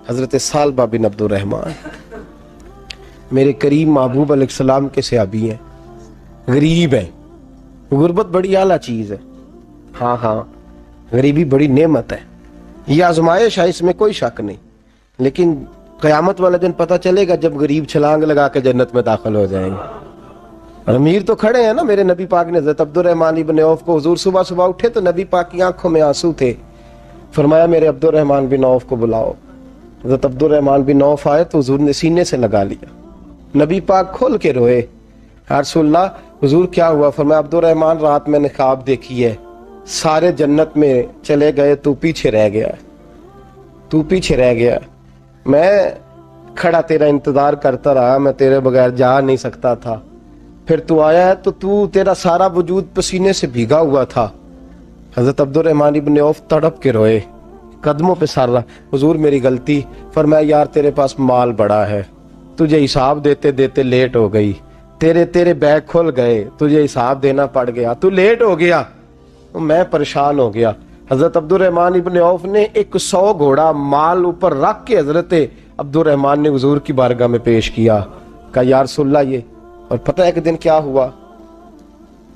حضرت سالبہ بن عبد الرحمن میرے کریم محبوب علیہ السلام کے صحابی ہیں، غریب ہیں۔ غربت بڑی اعلیٰ چیز ہے، ہاں غریبی بڑی نعمت ہے، یہ آزمائش ہے، اس میں کوئی شک نہیں، لیکن قیامت والا دن پتہ چلے گا جب غریب چھلانگ لگا کے جنت میں داخل ہو جائیں گے۔ اور امیر تو کھڑے ہیں نا، میرے نبی پاک نے حضرت عبد الرحمن ابن عوف کو، حضور صبح صبح اٹھے تو نبی پاک کی آنکھوں میں آنسو تھے، فرمایا میرے عبد الرحمن بن عوف کو بلاؤ۔ حضرت عبد الرحمن بن عوف آئے تو حضور نے سینے سے لگا لیا، نبی پاک کھول کے روئے، یا رسول اللہ حضور کیا ہوا؟ فرمایا عبد الرحمن رات میں نے خواب دیکھی ہے، سارے جنت میں چلے گئے، تو پیچھے رہ گیا، تو پیچھے رہ گیا، میں کھڑا تیرا انتظار کرتا رہا، میں تیرے بغیر جا نہیں سکتا تھا، پھر تو آیا ہے تو تیرا سارا وجود پسینے سے بھیگا ہوا تھا۔ حضرت عبد الرحمن ابن عوف تڑپ کے روئے، قدموں پہ سر رہا، حضور میری غلطی۔ فرمایا یار تیرے پاس مال بڑا ہے، تجھے حساب دیتے دیتے لیٹ ہو گئی، تیرے بیگ کھل گئے، تجھے حساب دینا پڑ گیا، تو لیٹ ہو گیا، میں پریشان ہو گیا۔ حضرت عبد الرحمن ابن عوف نے 100 گھوڑا مال اوپر رکھ کے حضرت عبد الرحمن نے حضور کی بارگاہ میں پیش کیا، کہا یا رسول اللہ یہ۔ اور پتہ ہے ایک دن کیا ہوا؟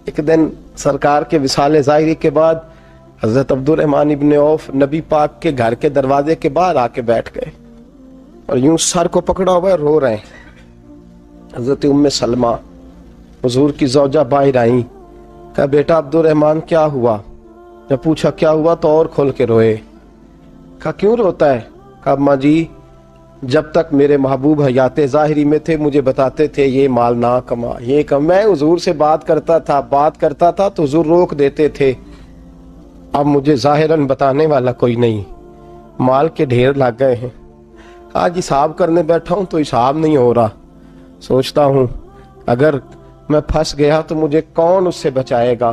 ایک دن سرکار کے وصال ظاہری کے بعد حضرت عبد الرحمن ابن عوف نبی پاک کے گھر کے دروازے کے باہر آ کے بیٹھ گئے اور یوں سر کو پکڑا ہوا ہے، رو رہے ہیں۔ حضرت ام سلمہ حضور کی زوجہ باہر آئیں، کہا بیٹا عبد الرحمن کیا ہوا؟ جب پوچھا کیا ہوا تو اور کھول کے روئے، کہا کیوں روتا ہے؟ کہا اماں جی جب تک میرے محبوب حیات ظاہری میں تھے مجھے بتاتے تھے یہ مال نہ کما، یہ کم، میں حضور سے بات کرتا تھا تو حضور روک دیتے تھے، اب مجھے ظاہراً بتانے والا کوئی نہیں، مال کے ڈھیر لگ گئے ہیں، آج حساب کرنے بیٹھا ہوں تو حساب نہیں ہو رہا، سوچتا ہوں اگر میں پھنس گیا تو مجھے کون اس سے بچائے گا؟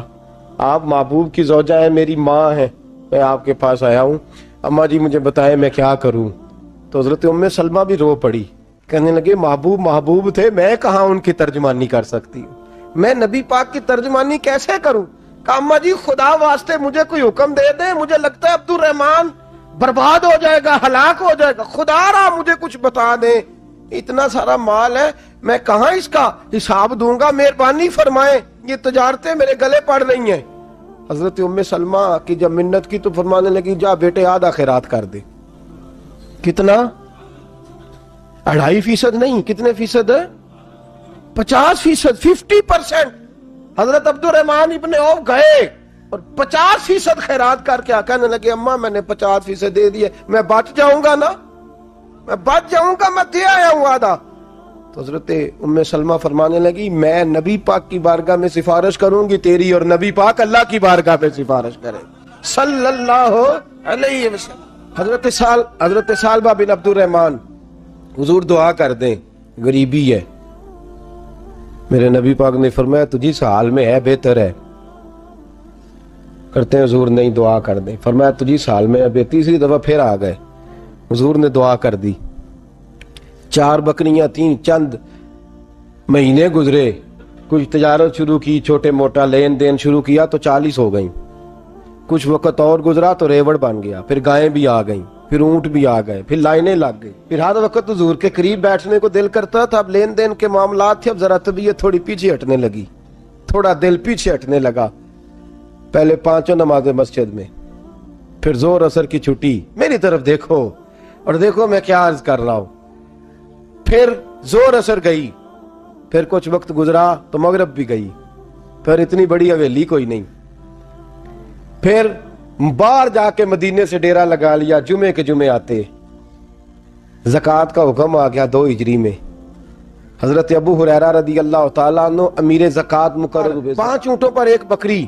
آپ محبوب کی زوجہ ہیں، میری ماں ہے، میں آپ کے پاس آیا ہوں، اماں جی مجھے بتائیں میں کیا کروں؟ تو حضرت ام سلمہ بھی رو پڑی، کہنے لگے محبوب تھے، میں کہاں ان کی ترجمانی کر سکتی ہوں، میں نبی پاک کی ترجمانی کیسے کروں؟ کہا اماں جی خدا واسطے مجھے کوئی حکم دے دیں، مجھے لگتا ہے عبد الرحمن برباد ہو جائے گا، ہلاک ہو جائے گا، خدا را مجھے کچھ بتا دیں، اتنا سارا مال ہے میں کہاں اس کا حساب دوں گا، مہربانی فرمائیں، یہ تجارتیں میرے گلے پڑ رہی ہیں۔ حضرت ام سلمہ کی جب منت کی تو فرمانے لگی جا بیٹے آدھا خیرات کر دے۔ کتنا؟ 2.5% نہیں، کتنے فیصد ہے؟ 50%، 50%۔ حضرت عبد الرحمن ابن عوف گئے اور 50% خیرات کر کے کہنے لگے اماں میں نے 50% دے دیے، میں بچ جاؤں گا نا، میں بچ جاؤں گا، میں دے آیا ہوں آدھا۔ تو حضرت ام سلمہ فرمانے لگی میں نبی پاک کی بارگاہ میں سفارش کروں گی تیری، اور نبی پاک اللہ کی بارگاہ میں سفارش کرے صلی اللہ علیہ وسلم۔ حضرت سالبہ بن عبد الرحمن حضور دعا کر دیں، غریبی ہے، میرے نبی پاک نے فرمایا تجھی اس حال میں ہے بہتر ہے، کرتے ہیں حضور نہیں دعا کر دیں، فرمایا تجھی اس حال میں ہے، تیسری دفعہ پھر آ گئے، حضور نے دعا کر دی، 4 بکریاں تھیں، چند مہینے گزرے، کچھ تجارت شروع کی، چھوٹے موٹا لین دین شروع کیا تو 40 ہو گئیں، کچھ وقت اور گزرا تو ریوڑ بن گیا، پھر گائیں بھی آ گئیں، پھر اونٹ بھی آ گئے، پھر لائنیں لگ گئی، پھر ہر وقت حضور کے قریب بیٹھنے کو دل کرتا تھا، اب لین دین کے معاملات تھے، اب ذرا طبیعت تھوڑی پیچھے ہٹنے لگی، تھوڑا دل پیچھے ہٹنے لگا، پہلے 5 نمازیں مسجد میں، پھر زور اثر کی چھٹی، میری طرف دیکھو اور دیکھو میں کیا عرض کر رہا ہوں، پھر زور اثر گئی، پھر کچھ وقت گزرا تو مغرب بھی گئی، پھر اتنی بڑی حویلی کوئی نہیں، پھر باہر جا کے مدینے سے ڈیرا لگا لیا، جمعے کے جمعے آتے، زکوٰۃ کا حکم آ گیا 2 ہجری میں، حضرت ابو ہریرہ رضی اللہ تعالیٰ عنہ امیر زکوٰۃ مقرر ہوئے، 5 اونٹوں پر 1 بکری،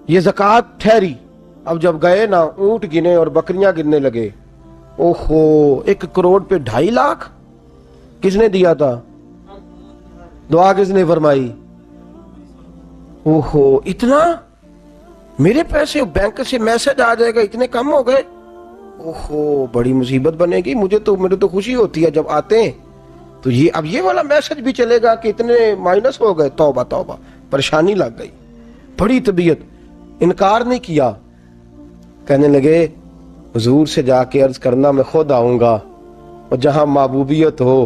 یہ زکوٰۃ ٹھہری۔ اب جب گئے نا اونٹ گنے اور بکریاں گننے لگے، اوہو 1 کروڑ پہ 2.5 لاکھ کس نے دیا تھا؟ دعا کس نے فرمائی؟ اوہو اتنا، میرے پیسے بینک سے میسج آ جائے گا اتنے کم ہو گئے، اوہو بڑی مصیبت بنے گی، مجھے تو خوشی ہوتی ہے جب آتے ہیں تو اب یہ والا میسج بھی چلے گا کہ اتنے مائنس ہو گئے، توبہ توبہ، پریشانی لگ گئی، بڑی طبیعت، انکار نہیں کیا، کہنے لگے حضور سے جا کے عرض کرنا میں خود آؤں گا، اور جہاں محبوبیت ہو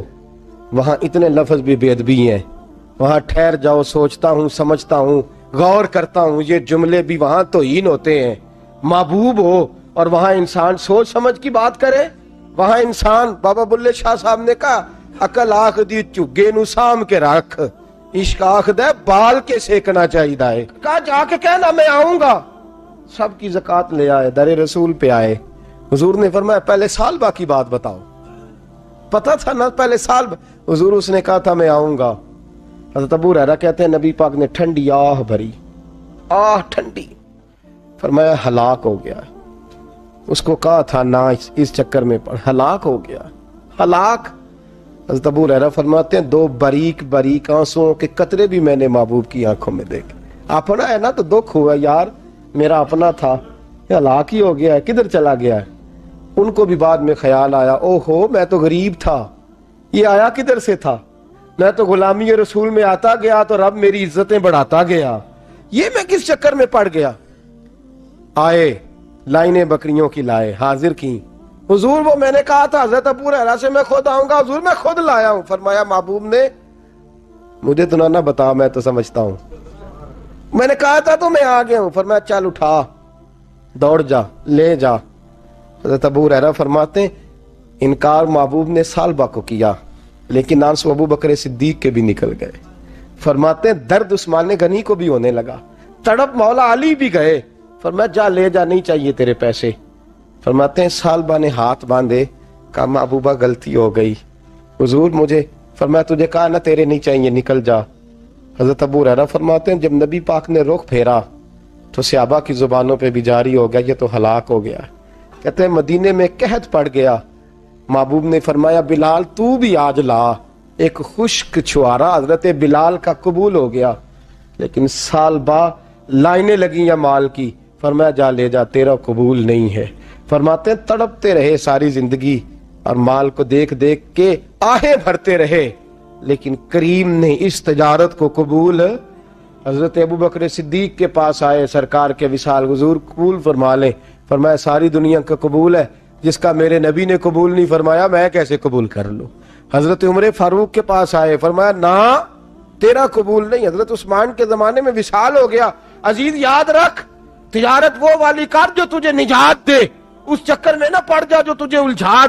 وہاں اتنے لفظ بھی بے ادبی ہیں، وہاں ٹھہر جاؤ، سوچتا ہوں، سمجھتا ہوں، غور کرتا ہوں، یہ جملے بھی وہاں توہین ہوتے ہیں۔ محبوب ہو اور وہاں انسان سوچ سمجھ کی بات کرے، وہاں انسان، بابا بلے شاہ صاحب نے کہا عقل آخ دی چگے نو سام کے رکھ، عشق آخ دے بال کے سیکنا چاہیے ہے۔ کہا جا کے کہنا میں آؤں گا۔ سب کی زکوٰۃ لے آئے، در رسول پہ آئے، حضور نے فرمایا پہلے سالبہ کی بات بتاؤ، پتہ تھا نا پہلے سال۔ حضور اس نے کہا تھا میں آؤں گا۔ حضرت ابو ہریرہ کہتے ہیں نبی پاک نے ٹھنڈی آہ بھری، آہ ٹھنڈی، فرمایا ہلاک ہو گیا۔ اس کو کہا تھا نہ اس چکر میں پڑ، ہلاک ہو گیا، ہلاک۔ حضرت ابو ہریرہ فرماتے ہیں دو باریک باریک آنسوؤں کے قطرے بھی میں نے محبوب کی آنکھوں میں دیکھے۔ اپنا ہے نا تو دکھ ہوا، یار میرا اپنا تھا، ہلاک ہی ہو گیا ہے، کدھر چلا گیا ہے۔ ان کو بھی بعد میں خیال آیا، او ہو میں تو غریب تھا، یہ آیا کدھر سے تھا، میں تو غلامی رسول میں آتا گیا تو رب میری عزتیں بڑھاتا گیا، یہ میں کس چکر میں پڑ گیا۔ آئے لائنیں بکریوں کی لائے، حاضر کی، حضور وہ میں نے کہا تھا حضرت ابو ہریرہ سے میں خود آؤں گا، حضور میں خود لایا ہوں۔ فرمایا محبوب نے مجھے تو نہ بتا، میں تو سمجھتا ہوں، میں نے کہا تھا تو میں آ گیا ہوں۔ فرمایا چل اٹھا، دوڑ جا، لے جا۔ حضرت ابو ہریرہ فرماتے ہیں انکار محبوب نے سالبہ کو کیا، لیکن آنسو ابو بکر صدیق کے بھی نکل گئے۔ فرماتے ہیں درد عثمان غنی کو بھی ہونے لگا، تڑپ مولا علی بھی گئے۔ فرمایا جا لے جا، نہیں چاہیے تیرے پیسے۔ فرماتے ہیں سالبہ نے ہاتھ باندھے، کہا محبوبہ غلطی ہو گئی، حضور مجھے، فرمایا تجھے کہا نہ تیرے نہیں چاہیے، نکل جا۔ حضرت ابو ہریرہ فرماتے ہیں جب نبی پاک نے رخ پھیرا تو صحابہ کی زبانوں پہ بھی جاری ہو گیا یہ تو ہلاک ہو گیا۔ کہتے ہیں مدینے میں قحط پڑ گیا، محبوب نے فرمایا بلال تو بھی آج لا، ایک خشک چھوارا حضرت بلال کا قبول ہو گیا۔ لیکن سالبہ لائنیں لگی یا مال کی، فرمایا جا لے جا، تیرا قبول نہیں ہے۔ فرماتے ہیں تڑپتے رہے ساری زندگی اور مال کو دیکھ دیکھ کے آہیں بھرتے رہے، لیکن کریم نے اس تجارت کو قبول۔ حضرت ابو بکر صدیق کے پاس آئے، سرکار کے وصال، حضور قبول فرما لیں۔ فرمایا ساری دنیا کا قبول ہے، جس کا میرے نبی نے قبول نہیں فرمایا میں کیسے قبول کر لوں۔ حضرت عمر فاروق کے پاس آئے، فرمایا نہ تیرا قبول نہیں۔ حضرت عثمان کے زمانے میں وصال ہو گیا۔ عزیز یاد رکھ، تجارت وہ والی کر جو تجھے نجات دے، اس چکر میں نہ پڑ جا جو تجھے الجھا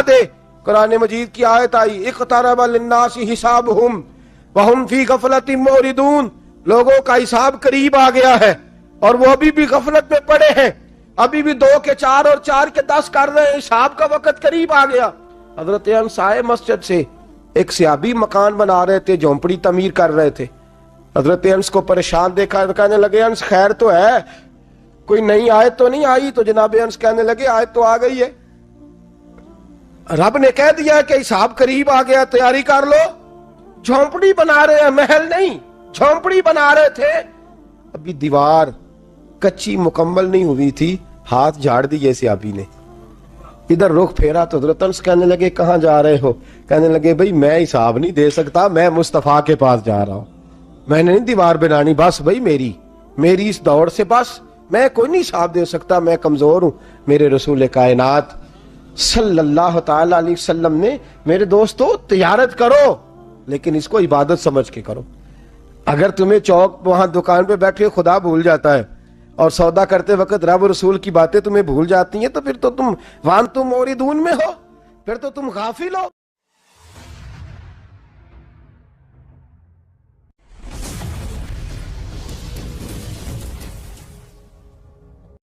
دے۔ قرآن مجید کی آیت آئی اقترب للناس حسابہم وہم فی غفلۃ معرضون، لوگوں کا حساب قریب آ گیا ہے اور وہ ابھی بھی غفلت میں پڑے ہیں، ابھی بھی 2 کے 4 اور 4 کے 10 کر رہے ہیں، حساب کا وقت قریب آ گیا۔ حضرت انس آئے مسجد سے، ایک صحابی مکان بنا رہے تھے، جھونپڑی تعمیر کر رہے تھے۔ حضرت انس کو پریشان دیکھا، کہنے لگے انس خیر تو ہے، کوئی نئی آیت تو نہیں آئی؟ تو جناب انس کہنے لگے آیت تو آ گئی ہے، رب نے کہہ دیا کہ حساب قریب آ گیا، تیاری کر لو۔ جھونپڑی بنا رہے ہیں، محل نہیں، جھونپڑی بنا رہے تھے، ابھی دیوار کچی مکمل نہیں ہوئی تھی، ہاتھ جھاڑ دیے صحابی نے، ادھر رخ پھیرا تو حضرت انس کہنے لگے کہاں جا رہے ہو؟ کہنے لگے بھائی میں حساب نہیں دے سکتا، میں مصطفیٰ کے پاس جا رہا ہوں، میں نے نہیں دیوار بنانی، بس بھائی میری اس دوڑ سے بس میں کوئی نہیں حساب دے سکتا، میں کمزور ہوں۔ میرے رسول کائنات صلی اللہ تعالی علیہ وسلم نے میرے دوستو تجارت کرو لیکن اس کو عبادت سمجھ کے کرو۔ اگر تمہیں چوک وہاں دکان پہ بیٹھے خدا بھول جاتا ہے اور سودا کرتے وقت رب رسول کی باتیں تمہیں بھول جاتی ہیں تو پھر تو تم وان تم موردون میں ہو، پھر تو تم غافل ہو۔